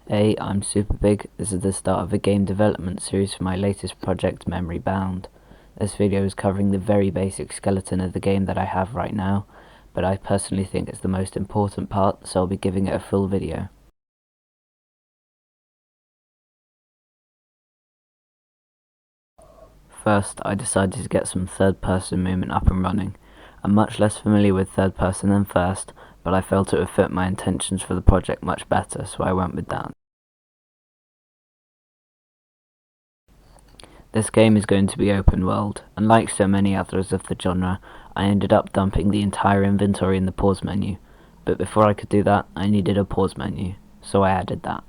Hey, I'm super big. This is the start of a game development series for my latest project, Memory Bound. This video is covering the very basic skeleton of the game that I have right now, but I personally think it's the most important part, so I'll be giving it a full video. First, I decided to get some third-person movement up and running. I'm much less familiar with third-person than first, but I felt it would fit my intentions for the project much better, so I went with that. This game is going to be open world, and like so many others of the genre, I ended up dumping the entire inventory in the pause menu, but before I could do that, I needed a pause menu, so I added that.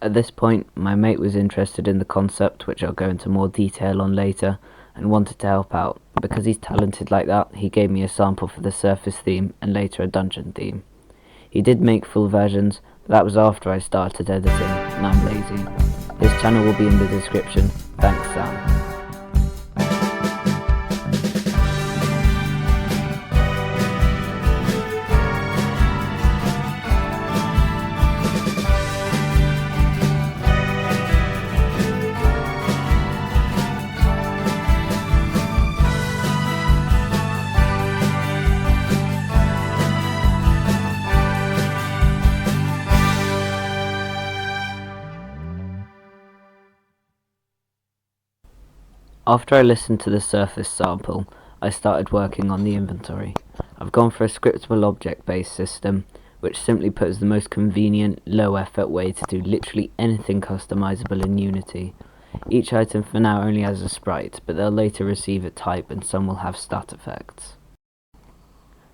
At this point, my mate was interested in the concept, which I'll go into more detail on later, and wanted to help out. Because he's talented like that, he gave me a sample for the surface theme and later a dungeon theme. He did make full versions, but that was after I started editing, and I'm lazy. His channel will be in the description. Thanks, Sam. After I listened to the surface sample, I started working on the inventory. I've gone for a scriptable object-based system, which simply put is the most convenient, low-effort way to do literally anything customizable in Unity. Each item for now only has a sprite, but they'll later receive a type and some will have stat effects.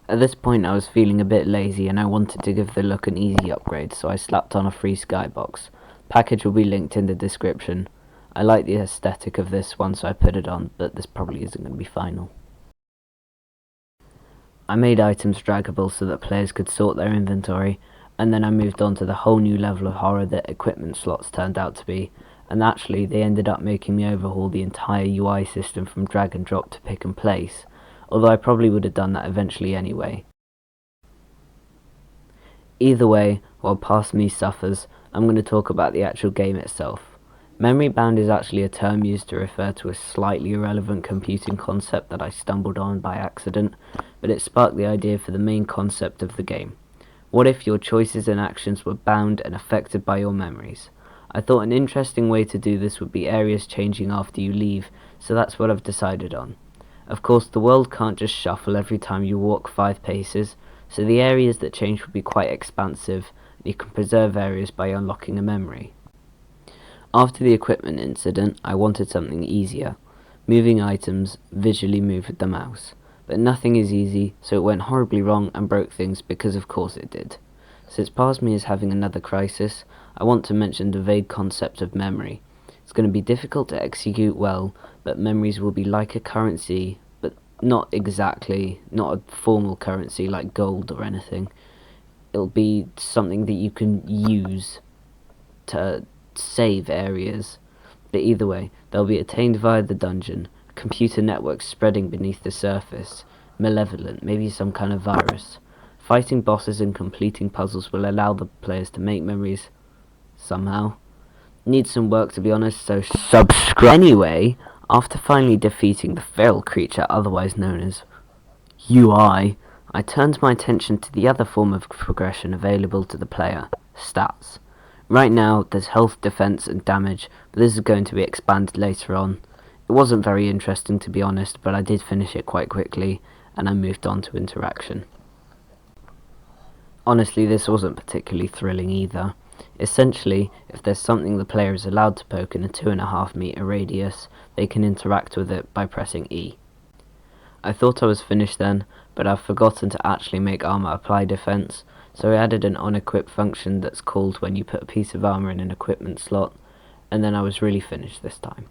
At this point I was feeling a bit lazy and I wanted to give the look an easy upgrade, so I slapped on a free skybox. Package will be linked in the description. I like the aesthetic of this one, so I put it on, but this probably isn't going to be final. I made items draggable so that players could sort their inventory, and then I moved on to the whole new level of horror that equipment slots turned out to be, and actually they ended up making me overhaul the entire UI system from drag and drop to pick and place, although I probably would have done that eventually anyway. Either way, while past me suffers, I'm going to talk about the actual game itself. Memory bound is actually a term used to refer to a slightly irrelevant computing concept that I stumbled on by accident, but it sparked the idea for the main concept of the game. What if your choices and actions were bound and affected by your memories? I thought an interesting way to do this would be areas changing after you leave, so that's what I've decided on. Of course, the world can't just shuffle every time you walk 5 paces, so the areas that change will be quite expansive, and you can preserve areas by unlocking a memory. After the equipment incident, I wanted something easier. Moving items visually move with the mouse. But nothing is easy, so it went horribly wrong and broke things because of course it did. Since past me is having another crisis, I want to mention the vague concept of memory. It's going to be difficult to execute well, but memories will be like a currency, but not exactly, not a formal currency like gold or anything. It'll be something that you can use to save areas, but either way, they'll be attained via the dungeon, a computer network spreading beneath the surface, malevolent, maybe some kind of virus. Fighting bosses and completing puzzles will allow the players to make memories somehow. Needs some work to be honest, so subscribe. Anyway, after finally defeating the feral creature otherwise known as UI, I turned my attention to the other form of progression available to the player, stats. Right now, there's health, defense, and damage, but this is going to be expanded later on. It wasn't very interesting to be honest, but I did finish it quite quickly, and I moved on to interaction. Honestly, this wasn't particularly thrilling either. Essentially, if there's something the player is allowed to poke in a 2.5 meter radius, they can interact with it by pressing E. I thought I was finished then, but I've forgotten to actually make armor apply defense, so I added an on-equip function that's called when you put a piece of armor in an equipment slot, and then I was really finished this time.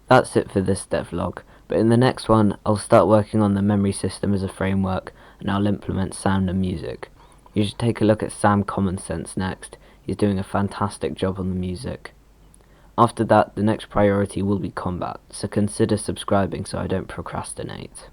That's it for this devlog, but in the next one I'll start working on the memory system as a framework, and I'll implement sound and music. You should take a look at Sam Common Sense next. He's doing a fantastic job on the music. After that, the next priority will be combat, so consider subscribing so I don't procrastinate.